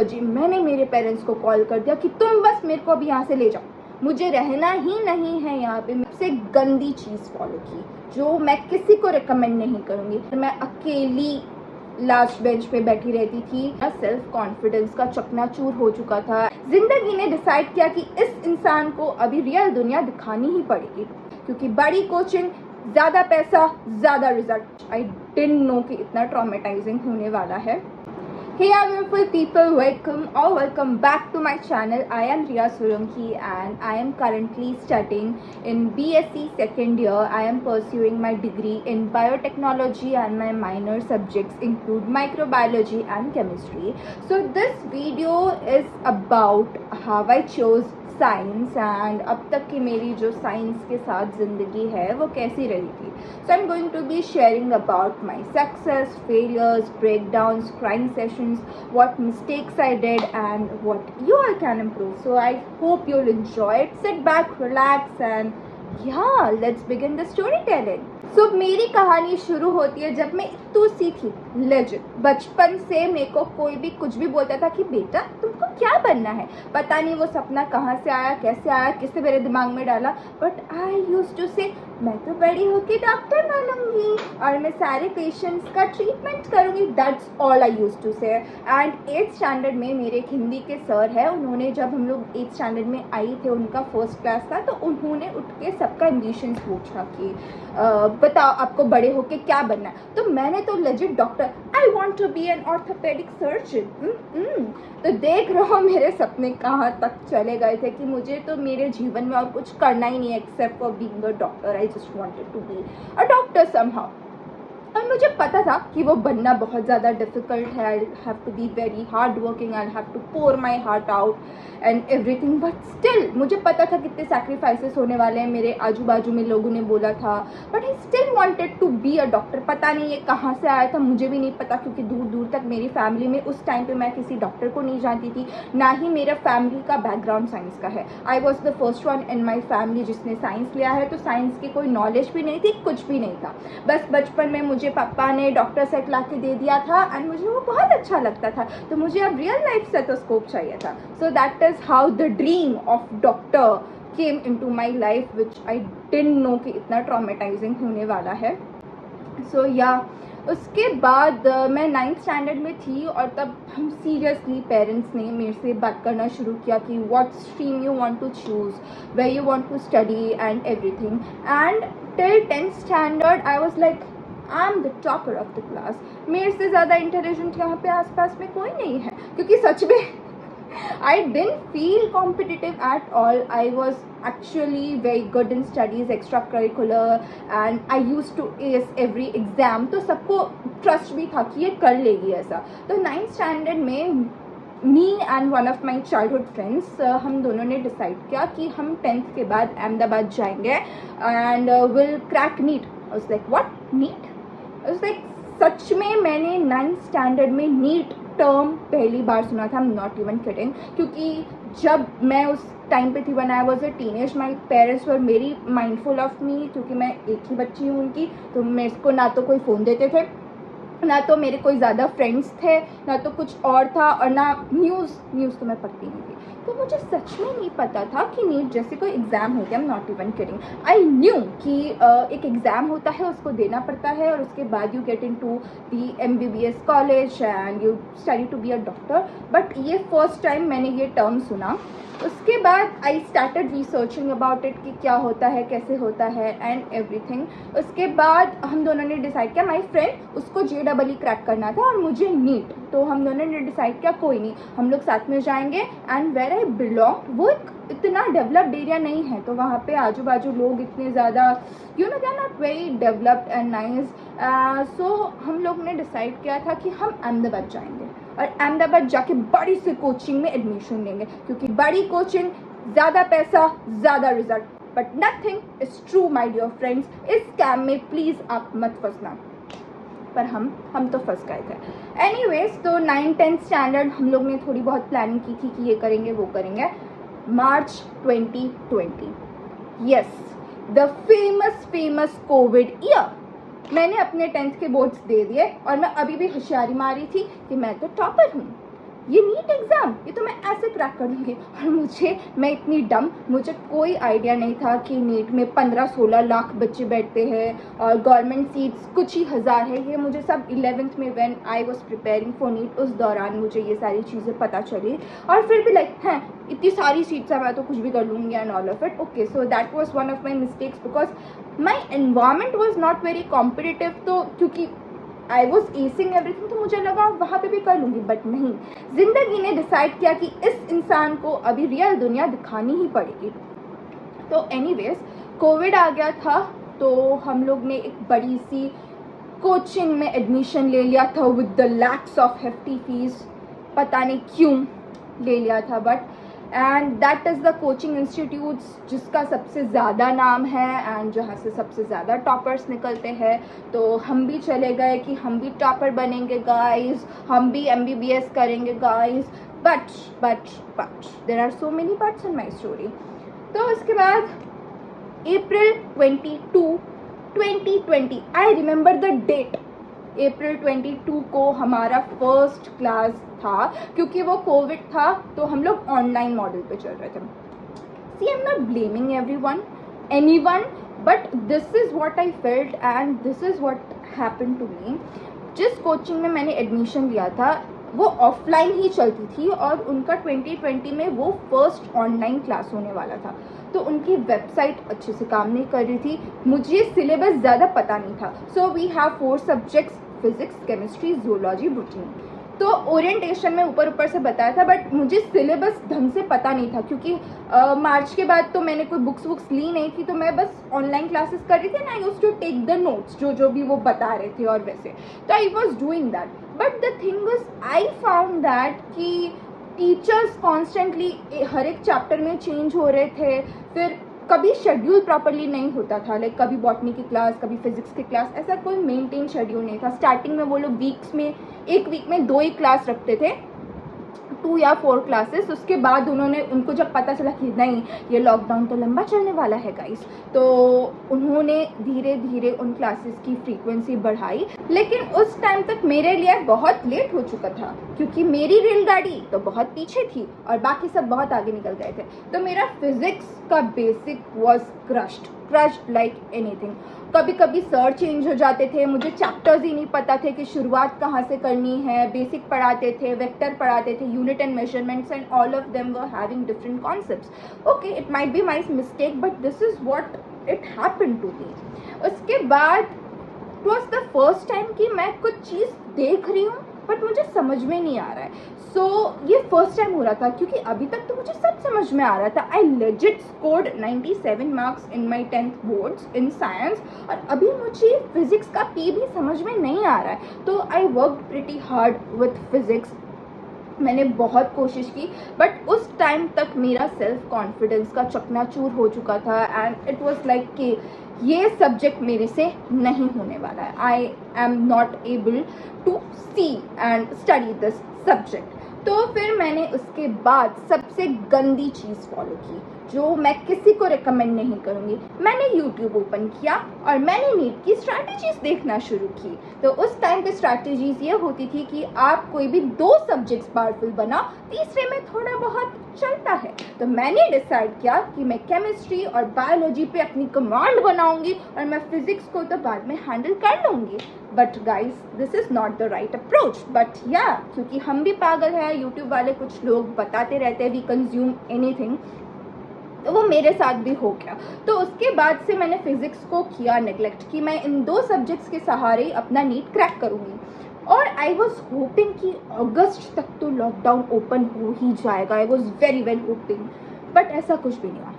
जी मैंने मेरे पेरेंट्स को कॉल कर दिया कि तुम बस मेरे को अभी यहाँ से ले जाओ, मुझे रहना ही नहीं है यहाँ पे। सबसे गंदी चीज़ फॉलो की जो मैं किसी को रिकमेंड नहीं करूँगी। मैं अकेली लास्ट बेंच पे बैठी रहती थी। सेल्फ कॉन्फिडेंस का चकनाचूर हो चुका था। जिंदगी ने डिसाइड किया कि इस इंसान को अभी रियल दुनिया दिखानी ही पड़ेगी, क्योंकि बड़ी कोचिंग, ज़्यादा पैसा, ज़्यादा रिजल्ट। आई डिडंट नो कि इतना ट्रॉमेटाइजिंग होने वाला है। Hey beautiful people, welcome back to my channel. I am Riya Solanki and I am currently studying in BSc second year. I am pursuing my degree in biotechnology and my minor subjects include microbiology and chemistry. So this video is about how I chose science and अब तक की मेरी जो science के साथ ज़िंदगी है वो कैसी रही थी. So I am going to be sharing about my success, failures, breakdowns, crying sessions, what mistakes I did and what you all can improve. So I hope you'll enjoy it. Sit back, relax and yeah, let's begin the storytelling. So मेरी कहानी शुरू होती है जब मैं इतनी सी थी. Legit बचपन से मेरे को कोई भी कुछ भी बोलता था कि बेटा तुमको क्या बनना है. पता नहीं वो सपना कहाँ से आया, कैसे आया, किसने मेरे दिमाग में डाला, बट आई यूज टू से मैं तो बड़ी होके डॉक्टर बनूंगी और मैं सारे पेशेंट्स का ट्रीटमेंट करूंगी. That's all I use to say. And 8th standard में मेरे एक हिंदी के सर है, उन्होंने जब हम लोग 8th स्टैंडर्ड में आई थे, उनका फर्स्ट क्लास था, तो उन्होंने उठ के सबका एम्बिशंस पूछा कि बताओ आपको बड़े होके क्या बनना है. तो मैंने तो legit doctor, I want to be an orthopedic surgeon. तो देख रहे हो मेरे सपने कहाँ तक चले गए थे कि मुझे तो मेरे जीवन में और कुछ करना ही नहीं है except for being a doctor. I just wanted to be a doctor somehow. और मुझे पता था कि वो बनना बहुत ज़्यादा डिफ़िकल्ट है. I have to be very hard working, I have to pour my heart out and everything. But still मुझे पता था कितने सैक्रिफाइसेस होने वाले हैं. मेरे आजू बाजू में लोगों ने बोला था, but I still wanted to be a doctor. पता नहीं ये कहाँ से आया था, मुझे भी नहीं पता, क्योंकि दूर दूर तक मेरी फैमिली में उस टाइम पे मैं किसी डॉक्टर को नहीं जानती थी, ना ही मेरा फैमिली का बैकग्राउंड साइंस का है. आई was the first one in my family जिसने साइंस लिया है, तो साइंस की कोई नॉलेज भी नहीं थी, कुछ भी नहीं था. बस बचपन में मुझे पापा ने डॉक्टर सेट ला के दे दिया था एंड मुझे वो बहुत अच्छा लगता था. तो मुझे अब रियल लाइफ स्टेथोस्कोप चाहिए था. So that is how the dream of doctor came into my life, which I didn't no कि इतना ट्रॉमेटाइजिंग होने वाला है. सो या उसके बाद मैं 9th स्टैंडर्ड में थी और तब हम सीरियसली पेरेंट्स ने मेरे से बात करना शुरू किया कि what stream you want to choose, where you want to study and everything. And till 10th standard I was like I am the topper of the class. मेरे से ज़्यादा इंटेलिजेंट यहाँ पे आसपास में कोई नहीं है, क्योंकि सच में I didn't feel competitive at all. I was actually very good in studies, extracurricular, and I used to ace every exam. तो सबको ट्रस्ट भी था कि ये कर लेगी ऐसा. तो 9th स्टैंडर्ड में me and one of my childhood friends, हम दोनों ने डिसाइड किया कि हम 10th के बाद अहमदाबाद जाएंगे and will crack NEET. I was like what, NEET? I was like सच में मैंने 9th स्टैंडर्ड में नीट टर्म पहली बार सुना था. आई एम नॉट इवन किडिंग, क्योंकि जब मैं उस टाइम पे थी when I was a teenage, my parents were very mindful of me, क्योंकि मैं एक ही बच्ची हूँ उनकी. तो मेरे को ना तो कोई फ़ोन देते थे, ना तो मेरे कोई ज़्यादा फ्रेंड्स थे, ना तो कुछ और था, और ना न्यूज़ तो मैं पढ़ती नहीं थी. तो मुझे सच में नहीं पता था कि नीट जैसे कोई एग्ज़ाम होता है. I am not even kidding. I knew कि एक एग्ज़ाम होता है, उसको देना पड़ता है और उसके बाद you get into the MBBS college and you study to be a doctor. But ये फर्स्ट टाइम मैंने ये टर्म सुना. उसके बाद I started researching about it कि क्या होता है, कैसे होता है एंड एवरीथिंग. उसके बाद हम दोनों ने डिसाइड किया, माई फ्रेंड उसको JEE क्रैक करना था और मुझे नीट. तो हम दोनों ने डिसाइड किया कोई नहीं, हम लोग साथ में जाएंगे. एंड वेयर आई बिलोंग वो एक इतना डेवलप्ड एरिया नहीं है, तो वहाँ पे आजू बाजू लोग इतने ज़्यादा you know they are not very developed and nice. So हम लोग ने डिसाइड किया था कि हम अहमदाबाद जाएंगे और अहमदाबाद जाके बड़ी सी कोचिंग में एडमिशन लेंगे, क्योंकि बड़ी कोचिंग, ज़्यादा पैसा, ज़्यादा result. But nothing is true my dear friends. इस स्कैम में प्लीज़ आप मत फंसना. पर हम तो फंस गए थे. एनीवेज, तो 9th-10th स्टैंडर्ड हम लोग ने थोड़ी बहुत प्लानिंग की थी कि ये करेंगे वो करेंगे. मार्च 2020, yes, the famous Covid year. मैंने अपने 10th के बोर्ड्स दे दिए और मैं अभी भी होशियारी मारी थी कि मैं तो टॉपर हूँ. ये नीट एग्ज़ाम ये तो मैं ऐसे क्रैक कर लूँगी। और मैं इतनी डम, मुझे कोई आइडिया नहीं था कि नीट में 15-16 लाख बच्चे बैठते हैं और गवर्नमेंट सीट्स कुछ ही हज़ार है। ये मुझे सब 11th में when I was preparing for NEET उस दौरान मुझे ये सारी चीज़ें पता चली। और फिर भी लाइक हैं इतनी सारी सीट्स है, मैं तो कुछ भी कर लूँगी and all of it. Okay, so that was one of my mistakes because my environment was not very competitive. तो क्योंकि आई वॉज एसिंग एवरीथिंग तो मुझे लगा वहाँ पे भी कर लूँगी, बट नहीं, ज़िंदगी ने डिसाइड किया कि इस इंसान को अभी रियल दुनिया दिखानी ही पड़ेगी। तो एनीवेज कोविड आ गया था, तो हम लोग ने एक बड़ी सी कोचिंग में एडमिशन ले लिया था with the lakhs of hefty fees. पता नहीं क्यों ले लिया था, but and that is the coaching institutes जिसका सबसे ज़्यादा नाम है एंड जहाँ से सबसे ज़्यादा टॉपर्स निकलते हैं। तो हम भी चले गए कि हम भी टॉपर बनेंगे गाइस, हम भी MBBS करेंगे guys, but there are so many buts in my story. तो उसके बाद April 22, 2020, I remember the date, April 22 को हमारा फर्स्ट क्लास था। क्योंकि वो कोविड था तो हम लोग ऑनलाइन मॉडल पे चल रहे थे। See, I am not blaming anyone, but this is what I felt and this is what happened to me. जिस कोचिंग में मैंने एडमिशन लिया था वो ऑफलाइन ही चलती थी और उनका 2020 में वो फर्स्ट ऑनलाइन क्लास होने वाला था। तो उनकी वेबसाइट अच्छे से काम नहीं कर रही थी, मुझे सिलेबस ज़्यादा पता नहीं था। So we have 4 subjects, physics, chemistry, zoology, botany. तो ओरिएंटेशन में ऊपर से बताया था, बट मुझे सिलेबस ढंग से पता नहीं था क्योंकि मार्च के बाद तो मैंने कोई बुक्स ली नहीं थी। तो मैं बस ऑनलाइन क्लासेस कर रही थी and I used to take the notes जो भी वो बता रहे थे और वैसे। तो I was doing that, but the thing is I found that कि टीचर्स कॉन्स्टेंटली हर एक चैप्टर में चेंज हो रहे थे। फिर कभी शेड्यूल प्रॉपरली नहीं होता था, लाइक कभी बॉटनी की क्लास, कभी फिजिक्स की क्लास, ऐसा कोई मेंटेन शेड्यूल नहीं था। स्टार्टिंग में वो लोग एक वीक में 2 ही क्लास रखते थे, 2 या 4 क्लासेस। उसके बाद उनको जब पता चला कि नहीं ये लॉकडाउन तो लंबा चलने वाला है गाइस, तो उन्होंने धीरे धीरे उन क्लासेस की फ्रीक्वेंसी बढ़ाई। लेकिन उस टाइम तक मेरे लिए बहुत लेट हो चुका था क्योंकि मेरी रेलगाड़ी तो बहुत पीछे थी और बाकी सब बहुत आगे निकल गए थे। तो मेरा फिजिक्स का basic was crushed like anything. कभी कभी सर चेंज हो जाते थे, मुझे चैप्टर्स ही नहीं पता थे कि शुरुआत कहाँ से करनी है। बेसिक पढ़ाते थे, वेक्टर पढ़ाते थे, unit and measurements, and all of them were having different concepts. Okay, it might be my mistake but this is what it happened to me. उसके बाद it was the first time कि मैं कुछ चीज़ देख रही हूँ बट मुझे समझ में नहीं आ रहा है। सो ये फर्स्ट टाइम हो रहा था क्योंकि अभी तक तो मुझे सब समझ में आ रहा था। I legit scored 97 marks in my 10th boards in science, और अभी मुझे फिजिक्स का पी भी समझ में नहीं आ रहा है। तो I work pretty hard with physics, मैंने बहुत कोशिश की, बट उस टाइम तक मेरा सेल्फ कॉन्फिडेंस का चकनाचूर हो चुका था एंड इट वॉज लाइक कि ये सब्जेक्ट मेरे से नहीं होने वाला है। I am not able to see and study this subject. तो फिर मैंने उसके बाद सबसे गंदी चीज़ फॉलो की जो मैं किसी को रिकमेंड नहीं करूँगी। मैंने यूट्यूब ओपन किया और मैंने नीट की स्ट्रैटेजीज देखना शुरू की। तो उस टाइम पे स्ट्रैटेजीज ये होती थी कि आप कोई भी 2 सब्जेक्ट्स पावरफुल बनाओ, तीसरे में थोड़ा बहुत चलता है। तो मैंने डिसाइड किया कि मैं केमिस्ट्री और बायोलॉजी पे अपनी कमांड बनाऊंगी और मैं फिजिक्स को तो बाद में हैंडल कर लूँगी। But guys this is not the right approach, but या क्योंकि हम भी पागल हैं, यूट्यूब वाले कुछ लोग बताते रहते हैं वी कंज्यूम एनीथिंग, तो वो मेरे साथ भी हो गया। तो उसके बाद से मैंने फिजिक्स को किया नेग्लेक्ट कि मैं इन 2 सब्जेक्ट्स के सहारे ही अपना नीट क्रैक करूँगी। और आई वॉज होपिंग कि अगस्त तक तो लॉकडाउन ओपन हो ही जाएगा। आई was very well hopping, but ऐसा कुछ भी नहीं हुआ।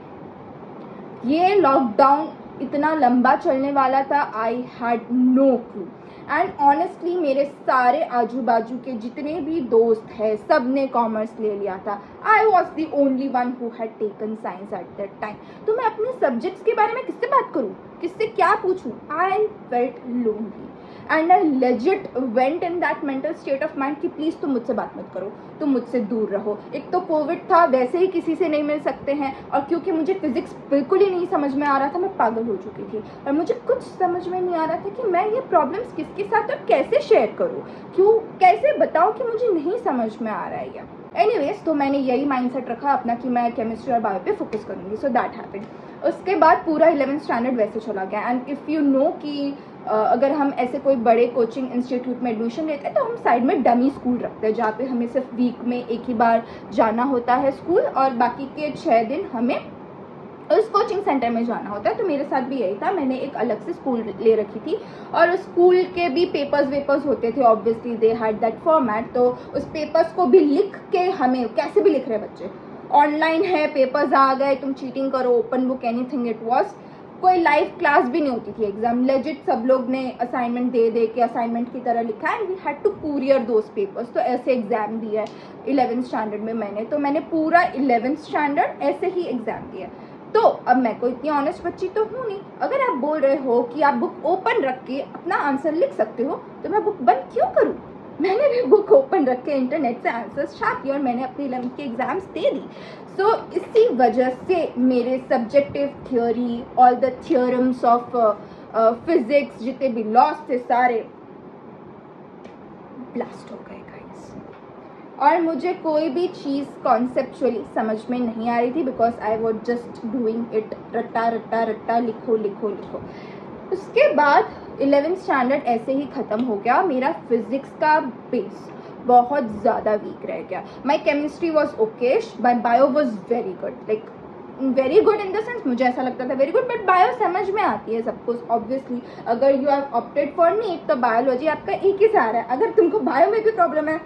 ये लॉकडाउन इतना लंबा चलने वाला था, I had no clue. And honestly मेरे सारे आजू बाजू के जितने भी दोस्त हैं सब ने कॉमर्स ले लिया था। आई was the only one who had taken science at that time. तो मैं अपने सब्जेक्ट्स के बारे में किससे बात करूँ, किससे क्या पूछूँ? I felt lonely and I legit went in that mental state of mind कि प्लीज़ तुम मुझसे बात मत करो, तुम मुझसे दूर रहो। एक तो कोविड था, वैसे ही किसी से नहीं मिल सकते हैं, और क्योंकि मुझे फिजिक्स बिल्कुल ही नहीं समझ में आ रहा था, मैं पागल हो चुकी थी और मुझे कुछ समझ में नहीं आ रहा था कि मैं ये प्रॉब्लम्स किसके साथ और कैसे शेयर करूँ, क्यों कैसे बताऊँ कि मुझे नहीं समझ में आ रहा है ये। एनीवेज, तो मैंने यही माइंडसेट रखा अपना कि मैं केमिस्ट्री और बायो पे फोकस करूँगी। So that happened. उसके बाद पूरा 11th स्टैंडर्ड वैसे चला गया। एंड इफ़ यू नो कि अगर हम ऐसे कोई बड़े कोचिंग इंस्टीट्यूट में एडमिशन लेते हैं तो हम साइड में डमी स्कूल रखते हैं, जहाँ पे हमें सिर्फ वीक में एक ही बार जाना होता है स्कूल, और बाकी के 6 दिन हमें उस कोचिंग सेंटर में जाना होता है। तो मेरे साथ भी यही था, मैंने एक अलग से स्कूल ले रखी थी, और स्कूल के भी पेपर्स होते थे, obviously they had that format. तो उस पेपर्स को भी लिख के, हमें कैसे भी लिख रहे बच्चे, ऑनलाइन है, पेपर्स आ गए, तुम चीटिंग करो, open book, anything it was. कोई लाइव क्लास भी नहीं होती थी, एग्जाम लेजिट सब लोग ने असाइनमेंट दे के असाइनमेंट की तरह लिखा है, and we had to courier those papers. तो ऐसे एग्जाम दिया है 11th स्टैंडर्ड में मैंने पूरा 11th स्टैंडर्ड ऐसे ही एग्जाम दिया। तो अब मैं कोई इतनी ऑनेस्ट बच्ची तो हूँ नहीं, अगर आप बोल रहे हो कि आप बुक ओपन रख के अपना आंसर लिख सकते हो तो मैं बुक बंद क्यों करूँ। मैंने भी बुक ओपन रख के इंटरनेट से आंसर्स छाप किए और मैंने अपनी 11th के एग्जाम्स दे दी। सो इसी वजह से मेरे subjective theory, all the theorems of physics, जितने भी लॉस थे सारे ब्लास्ट हो गए गाइस। और मुझे कोई भी चीज़ कॉन्सेप्चुअली समझ में नहीं आ रही थी, because I was just doing it, रट्टा रट्टा रट्टा, लिखो लिखो लिखो। उसके बाद 11th स्टैंडर्ड ऐसे ही ख़त्म हो गया। मेरा फिजिक्स का बेस बहुत ज़्यादा वीक रह गया। My chemistry was okayish, my bio was very good, like very good in the sense मुझे ऐसा लगता था वेरी गुड, बट बायो समझ में आती है सब कुछ ऑब्वियसली। अगर you have opted for NEET तो बायोलॉजी आपका एक ही सहारा है। अगर तुमको बायो में भी प्रॉब्लम है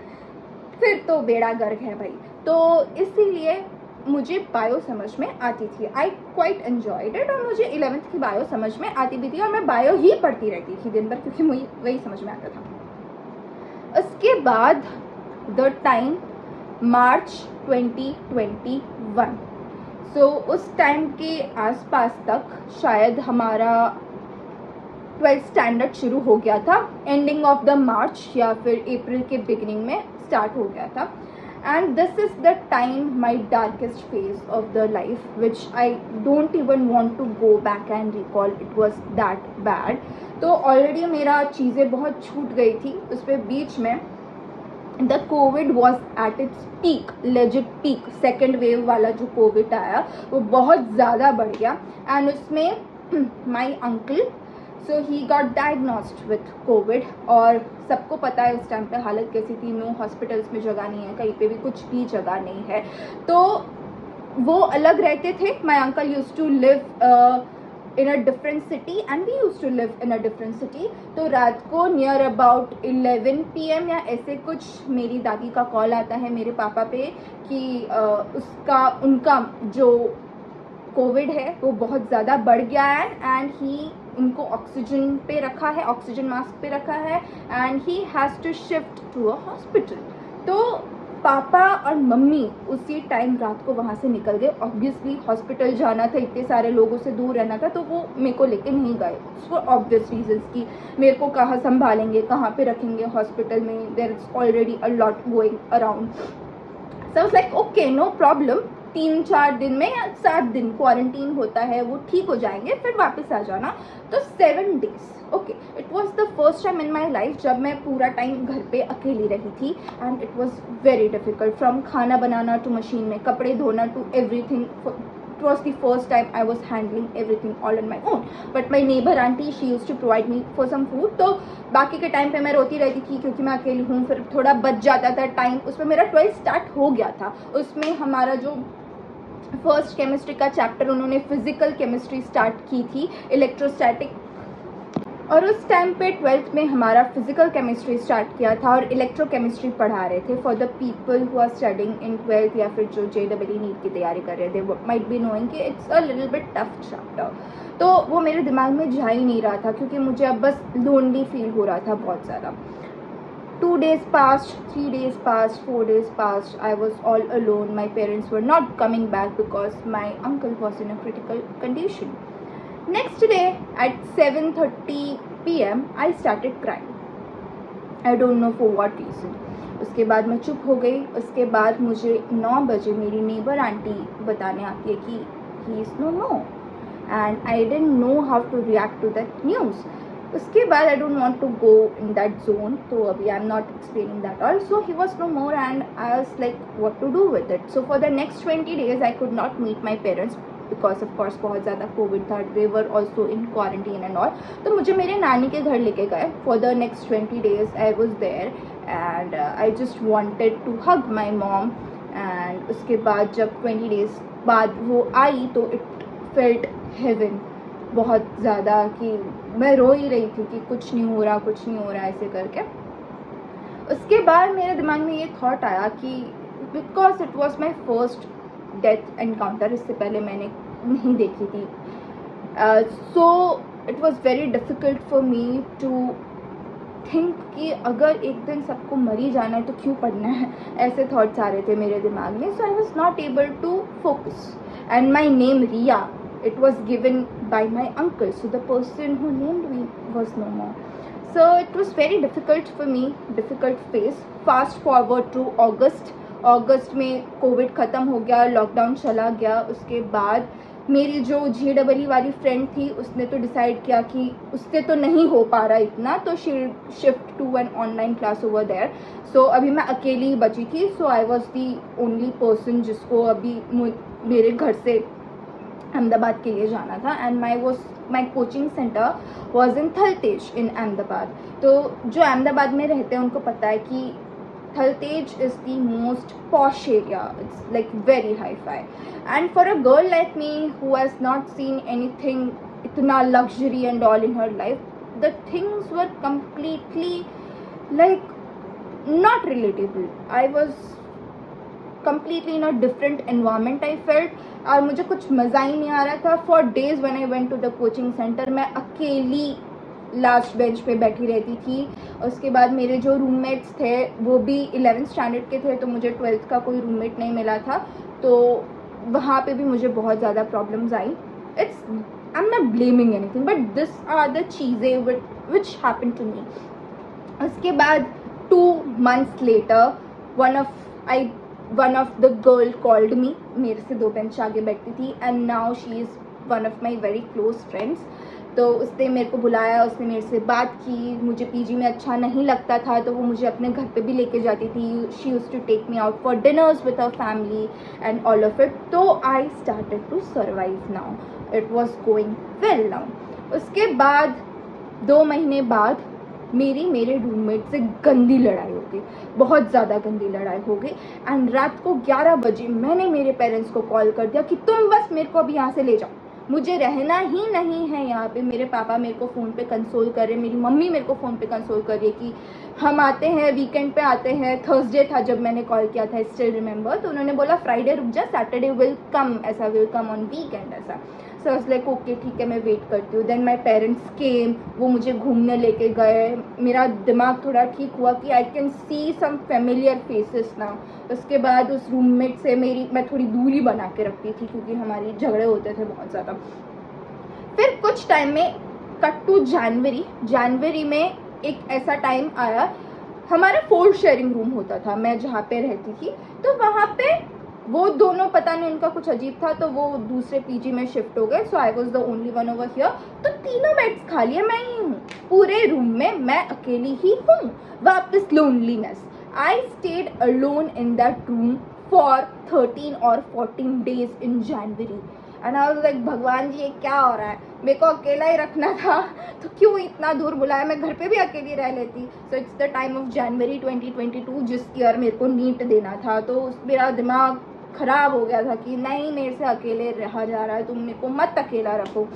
फिर तो बेड़ा गर्क है भाई। तो इसीलिए मुझे बायो समझ में आती थी, आई क्वाइट एन्जॉयड इट, और मुझे 11th की बायो समझ में आती भी थी, और मैं बायो ही पढ़ती रहती थी दिन भर, क्योंकि मुझे वही समझ में आता था। उसके बाद द टाइम मार्च 2021, सो उस टाइम के आसपास तक शायद हमारा 12th स्टैंडर्ड शुरू हो गया था, एंडिंग ऑफ द मार्च या फिर अप्रैल के बिगिनिंग में स्टार्ट हो गया था। And this is the time my darkest phase of the life, which I don't even want to go back and recall, it was that bad. तो ऑलरेडी मेरा चीज़ें बहुत छूट गई थी, उस पर बीच में the Covid was at its peak, legit peak. Second wave वाला जो कोविड आया वो बहुत ज़्यादा बढ़ गया, एंड उसमें my uncle, so he got diagnosed with Covid. और सबको पता है उस टाइम पे हालत कैसी थी, नो हॉस्पिटल्स में जगह नहीं है, कहीं पे भी कुछ भी जगह नहीं है। तो वो अलग रहते थे। My uncle use to live in a different city and we used to live in a different city। तो रात को नियर अबाउट 11 PM या ऐसे कुछ मेरी दादी का कॉल आता है मेरे पापा पे कि उनका जो कोविड है वो बहुत ज़्यादा बढ़ गया है, एंड ही उनको ऑक्सीजन पे रखा है, ऑक्सीजन मास्क पे रखा है, and he has to shift to a hospital. तो पापा और मम्मी उसी टाइम रात को वहाँ से निकल गए। ऑब्वियसली हॉस्पिटल जाना था, इतने सारे लोगों से दूर रहना था, तो वो मेरे को लेके नहीं गए फॉर ऑब्वियस रीजंस कि मेरे को कहाँ संभालेंगे, कहाँ पे रखेंगे हॉस्पिटल में, there is already a lot going around. So I was like okay no problem, 3-4 दिन में या 7 दिन क्वारंटीन होता है, वो ठीक हो जाएंगे, फिर वापस आ जाना। तो 7 days, okay. It was the first time in my life जब मैं पूरा टाइम घर पे अकेली रही थी, and it was very difficult, from खाना बनाना टू मशीन में कपड़े धोना to everything. It was the first time I was handling everything all on my own. But my neighbor auntie, she used to provide me for some food. तो बाकी के time पे मैं रोती रहती थी क्योंकि मैं अकेली हूँ, फिर थोड़ा बच जाता था टाइम। उसमें मेरा 12th स्टार्ट हो गया था। उसमें हमारा जो फर्स्ट केमिस्ट्री का चैप्टर उन्होंने फिजिकल केमिस्ट्री स्टार्ट की थी, इलेक्ट्रोस्टैटिक, और उस टाइम पे 12th में हमारा फिजिकल केमिस्ट्री स्टार्ट किया था और इलेक्ट्रोकेमिस्ट्री पढ़ा रहे थे for the people who are studying in 12th या फिर जो JEE नीट की तैयारी कर रहे थे, माइट बी नोइंग कि it's a little bit tough chapter. तो वो मेरे दिमाग में जा ही नहीं रहा था क्योंकि मुझे अब बस लोनली फील हो रहा था बहुत ज़्यादा। 2 days passed, 3 days passed, 4 days passed. I was all alone. My parents were not coming back because my uncle was in a critical condition. Next day at 7:30 PM, I started crying. I don't know for what reason. उसके बाद मैं चुप हो गई। उसके बाद मुझे 9 बजे मेरी नेबर आंटी बताने आती है कि he is no more, and I didn't know how to react to that news. उसके बाद I don't want to go in that zone, तो अभी I am not explaining that all. So he was no more and I was like what to do with it. So for the next 20 days I could not meet my parents because of course बहुत ज़्यादा Covid था, दे वर also in quarantine and all. तो मुझे मेरे नानी के घर लेके गए for the next 20 days। I was there and I just wanted to hug my mom. And उसके बाद जब 20 days बाद वो आई तो इट फेल्ट हेवन बहुत ज़्यादा, कि मैं रो ही रही थी कि कुछ नहीं हो रहा, कुछ नहीं हो रहा ऐसे करके। उसके बाद मेरे दिमाग में ये थॉट आया कि because it was my first death encounter, इससे पहले मैंने नहीं देखी थी, so it was very difficult for me to think कि अगर एक दिन सबको मर ही जाना है तो क्यों पढ़ना है, ऐसे थॉट्स आ रहे थे मेरे दिमाग में। So I was not able to focus and my name Riya, it was given by my uncle, so the person who named me was no more. So it was very difficult for me, difficult phase. Fast forward to अगस्त में Covid ख़त्म हो गया, lockdown चला गया। उसके बाद मेरी जो GEE वाली फ्रेंड थी उसने तो डिसाइड किया कि उससे तो नहीं हो पा रहा इतना, तो she shift to an online class over there. So अभी मैं अकेली ही बची थी। So I was the only person जिसको अभी मेरे घर से अहमदाबाद के लिए जाना था, and my coaching center was in Thaltej in Ahmedabad. तो जो अहमदाबाद में रहते हैं उनको पता है कि Thaltej is the most posh area, it's like very hi fi. And for a girl like me who has not seen anything इतना luxury and all in her life, the things were completely like not relatable. I was completely in a different environment I felt, और मुझे कुछ मज़ा ही नहीं आ रहा था। For days when I went to the coaching center मैं अकेली last bench पे बैठी रहती थी। उसके बाद मेरे जो रूममेट्स थे वो भी 11th स्टैंडर्ड के थे, तो मुझे 12th का कोई रूममेट नहीं मिला था, तो वहाँ पे भी मुझे बहुत ज़्यादा प्रॉब्लम्स आई। It's I am not blaming anything, but this are the चीज़ें विच हैपन टू मी। उसके बाद 2 months later one of the girl called me, मेरे से 2 बेंच आगे बैठती थी, and now she is one of my very close friends। तो उसने मेरे को बुलाया, उसने मेरे से बात की। मुझे पीजी में अच्छा नहीं लगता था तो वो मुझे अपने घर पे भी लेके जाती थी। She used to take me out for dinners with her family and all of it. तो I started to survive now, it was going well now. उसके बाद 2 महीने बाद मेरे रूममेट से गंदी लड़ाई हो गई, बहुत ज़्यादा गंदी लड़ाई हो गई। एंड रात को 11 बजे मैंने मेरे पेरेंट्स को कॉल कर दिया कि तुम बस मेरे को अभी यहाँ से ले जाओ, मुझे रहना ही नहीं है यहाँ पे। मेरे पापा मेरे को फ़ोन पे कंसोल कर रहे, मेरी मम्मी मेरे को फ़ोन पे कंसोल कर रही है कि हम आते हैं, वीकेंड पे आते हैं। थर्सडे था जब मैंने कॉल किया था, स्टिल रिमेंबर। तो उन्होंने बोला फ्राइडे रुक जा, सैटरडे विल कम, ऐसा विल कम ऑन वीकेंड ऐसा। सो आई वाज लाइक ओके ठीक है, मैं वेट करती हूँ। देन माई पेरेंट्स केम, वो मुझे घूमने लेके गए। मेरा दिमाग थोड़ा ठीक हुआ कि I can see some familiar faces now. उसके बाद उस रूममेट से मैं थोड़ी दूरी बना के रखती थी क्योंकि हमारी झगड़े होते थे बहुत ज़्यादा। फिर कुछ टाइम में कट टू जनवरी में एक ऐसा टाइम आया, हमारा 4 शेयरिंग रूम होता था मैं जहाँ पे रहती थी। तो वहाँ पे वो दोनों पता नहीं उनका कुछ अजीब था, तो वो दूसरे पीजी में शिफ्ट हो गए। So I was the only one over here. तो तीनों बेड्स खाली है, मैं ही हूँ पूरे रूम में, मैं अकेली ही हूँ। वापस loneliness. I stayed alone in that room for 13 or 14 days in January। And I was like भगवान जी ये क्या हो रहा है, मेरे को अकेला ही रखना था तो क्यों इतना दूर बुलाया, मैं घर पे भी अकेली रह लेती। So it's the time of January 2022, जिस ईयर मेरे को नीट देना था। तो मेरा दिमाग ख़राब हो गया था कि नहीं मेरे से अकेले रहा जा रहा है, तुम मेरे को मत अकेला रखो।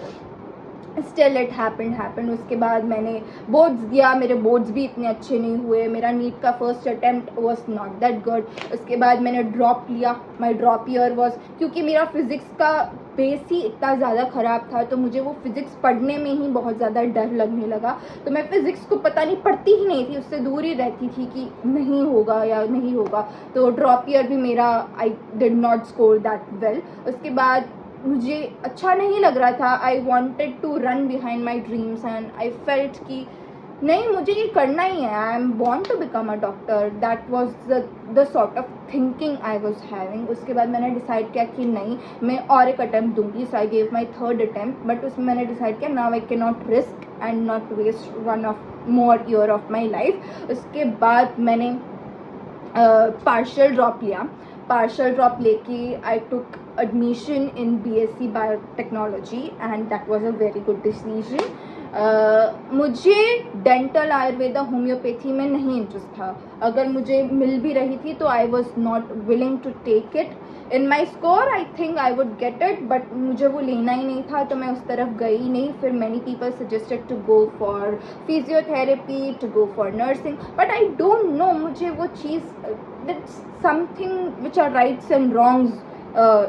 Still it happened. उसके बाद मैंने बोर्ड्स दिया, मेरे बोर्ड्स भी इतने अच्छे नहीं हुए। मेरा नीट का first attempt was not that good. उसके बाद मैंने ड्रॉप लिया। माई ड्रॉप ईयर वॉज, क्योंकि मेरा फिज़िक्स का बेस ही इतना ज़्यादा ख़राब था तो मुझे वो फिज़िक्स पढ़ने में ही बहुत ज़्यादा डर लगने लगा। तो मैं फिज़िक्स को पता नहीं पढ़ती ही नहीं थी, उससे दूर ही रहती थी कि नहीं होगा या नहीं होगा। तो ड्रॉप ईयर भी मेरा I did not score that well. उसके बाद मुझे अच्छा नहीं लग रहा था। I wanted to run behind my dreams and I felt कि नहीं मुझे ये करना ही है, I am born to become a doctor, that was the sort of thinking I was having. उसके बाद मैंने डिसाइड किया कि नहीं मैं और एक अटैम्प्ट दूंगी, so I gave my third attempt, but उसमें मैंने डिसाइड किया now I can not risk and not waste one of more year of my life. उसके बाद मैंने पार्शियल ड्रॉप लिया, पार्शियल ड्रॉप लेके I took admission in BSc Biotechnology and that was a very good decision. मुझे dental Ayurveda homeopathy में नहीं interest था, अगर मुझे मिल भी रही थी तो I was not willing to take it. In my score I think I would get it, but मुझे वो लेना ही नहीं था तो मैं उस तरफ गई ही नहीं। फिर many people suggested to go for physiotherapy, to go for nursing, but I don't know मुझे वो चीज़ that's something which are rights and wrongs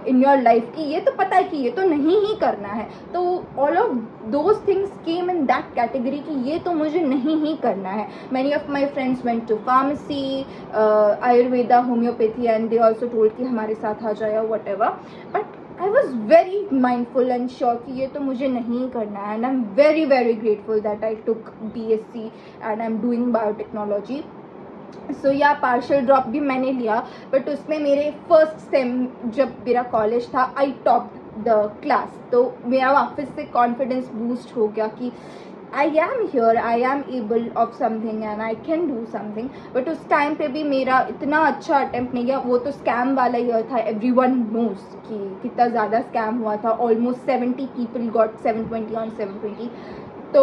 in your life की ये तो पता है कि ये तो नहीं ही करना है, तो all of those things came in that category कि ये तो मुझे नहीं ही करना है। Many of my friends went to pharmacy, Ayurveda, homeopathy and they also told कि हमारे साथ आ जाए whatever, but I was very mindful and sure कि ये तो मुझे नहीं करना है। And I am very very grateful that I took BSc and I am doing biotechnology. सो या पार्शियल ड्रॉप भी मैंने लिया, बट उसमें मेरे फर्स्ट सेम जब मेरा कॉलेज था आई टॉप द क्लास, तो मेरा वापस से कॉन्फिडेंस बूस्ट हो गया कि I am here, I am able of something and I can do something. But उस टाइम पे भी मेरा इतना अच्छा अटेम्प्ट नहीं गया, वो तो स्कैम वाला ईयर था, एवरी वन नोज कि कितना ज़्यादा स्कैम हुआ था। ऑलमोस्ट 70 पीपल गॉट 720 ऑन 720, तो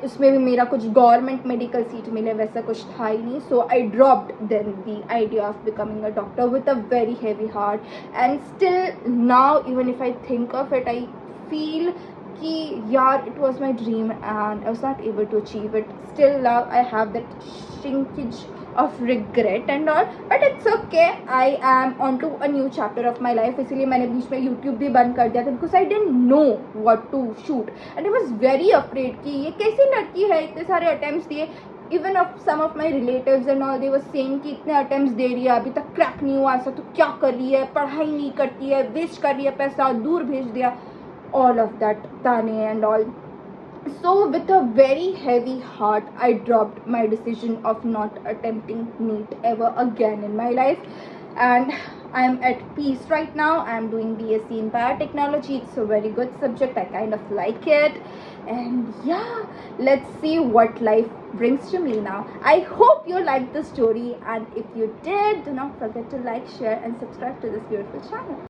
उसमें भी मेरा कुछ गवर्नमेंट मेडिकल सीट मिले वैसा कुछ था ही नहीं। So I dropped then the idea of becoming a doctor with a very heavy heart and still now even if I think of it I feel कि यार it was my dream and I was not able to achieve it. Still now I have that shrinkage of regret and all, but it's okay, I am on to a new chapter of my life। इसलिए मैंने बीच में YouTube भी बंद कर दिया था because I didn't know what to shoot and I was very afraid कि ये कैसी लड़की है, इतने सारे attempts दिए। Even of some of my relatives and all they were saying कि इतने अटेम्प्ट्स दे रही है अभी तक क्रैक नहीं हुआ, ऐसा तो क्या कर रही है, पढ़ाई नहीं करती है, वेस्ट कर रही है पैसा, दूर भेज दिया, all of that ताने and all। So with a very heavy heart I dropped my decision of not attempting NEET ever again in my life, and I am at peace right now. I am doing BSc in biotechnology. It's a very good subject, I kind of like it, and yeah, let's see what life brings to me now. I hope you liked the story, and if you did, do not forget to like, share and subscribe to this beautiful channel.